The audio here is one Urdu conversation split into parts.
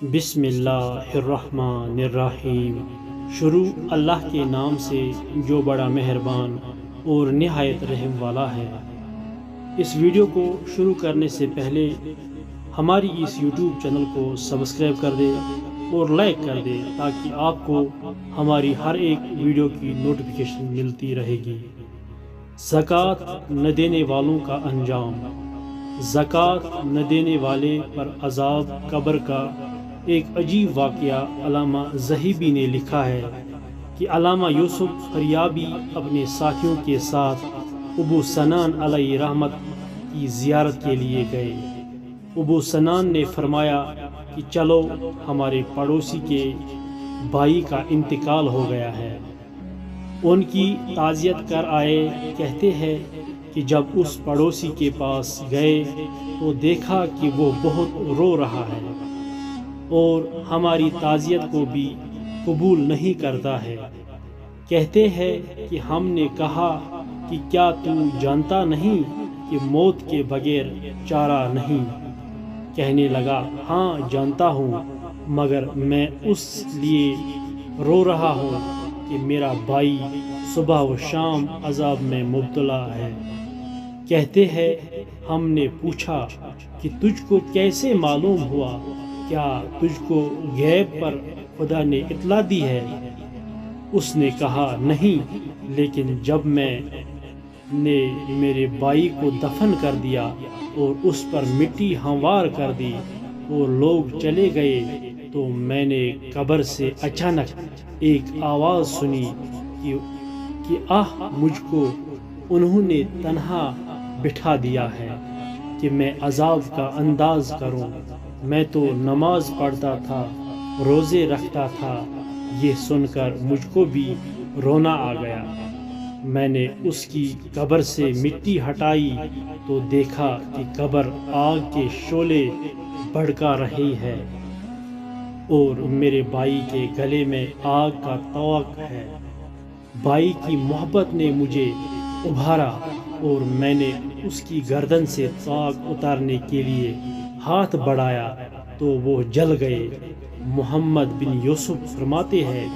بسم اللہ الرحمن الرحیم۔ شروع اللہ کے نام سے جو بڑا مہربان اور نہایت رحم والا ہے۔ اس ویڈیو کو شروع کرنے سے پہلے ہماری اس یوٹیوب چینل کو سبسکرائب کر دے اور لائک کر دے تاکہ آپ کو ہماری ہر ایک ویڈیو کی نوٹیفیکیشن ملتی رہے گی۔ زکوٰۃ نہ دینے والوں کا انجام۔ زکوٰۃ نہ دینے والے پر عذاب قبر کا ایک عجیب واقعہ علامہ ذہبی نے لکھا ہے کہ علامہ یوسف فریابی اپنے ساتھیوں کے ساتھ ابو سنان علیہ رحمت کی زیارت کے لیے گئے۔ ابو سنان نے فرمایا کہ چلو، ہمارے پڑوسی کے بھائی کا انتقال ہو گیا ہے، ان کی تعزیت کر آئے۔ کہتے ہیں کہ جب اس پڑوسی کے پاس گئے تو دیکھا کہ وہ بہت رو رہا ہے اور ہماری تعزیت کو بھی قبول نہیں کرتا ہے۔ کہتے ہیں کہ ہم نے کہا کہ کیا تو جانتا نہیں کہ موت کے بغیر چارہ نہیں؟ کہنے لگا، ہاں جانتا ہوں، مگر میں اس لیے رو رہا ہوں کہ میرا بھائی صبح و شام عذاب میں مبتلا ہے۔ کہتے ہیں ہم نے پوچھا کہ تجھ کو کیسے معلوم ہوا؟ کیا تجھ کو غیب پر خدا نے اطلاع دی ہے؟ اس نے کہا، نہیں، لیکن جب میں نے میرے بھائی کو دفن کر دیا اور اس پر مٹی ہموار کر دی اور لوگ چلے گئے تو میں نے قبر سے اچانک ایک آواز سنی کہ مجھ کو انہوں نے تنہا بٹھا دیا ہے کہ میں عذاب کا انداز کروں۔ میں تو نماز پڑھتا تھا، روزے رکھتا تھا۔ یہ سن کر مجھ کو بھی رونا آ گیا۔ میں نے اس کی قبر سے مٹی ہٹائی تو دیکھا کہ قبر آگ کے شعلے بھڑکا رہی ہے اور میرے بھائی کے گلے میں آگ کا طوق ہے۔ بھائی کی محبت نے مجھے ابھارا اور میں نے اس کی گردن سے طاق اتارنے کے لیے ہاتھ بڑھایا تو وہ جل گئے۔ محمد بن یوسف فرماتے ہیں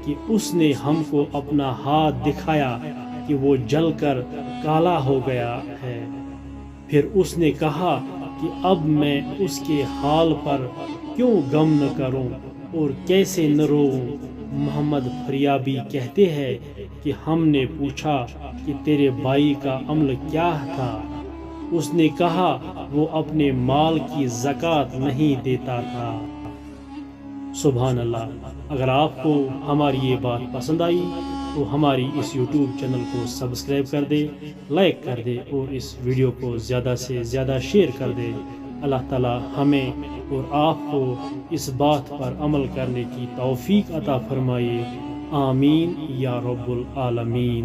کہ اس نے ہم کو اپنا ہاتھ دکھایا کہ وہ جل کر کالا ہو گیا ہے۔ پھر اس نے کہا کہ اب میں اس کے حال پر کیوں غم نہ کروں اور کیسے نہ روؤں؟ محمد فریابی کہتے ہیں کہ ہم نے پوچھا کہ تیرے بھائی کا عمل کیا تھا؟ اس نے کہا، وہ اپنے مال کی زکوٰۃ نہیں دیتا تھا۔ سبحان اللہ۔ اگر آپ کو ہماری یہ بات پسند آئی تو ہماری اس یوٹیوب چینل کو سبسکرائب کر دے، لائک کر دے اور اس ویڈیو کو زیادہ سے زیادہ شیئر کر دے۔ اللہ تعالی ہمیں اور آپ کو اس بات پر عمل کرنے کی توفیق عطا فرمائے۔ آمین یا رب العالمین۔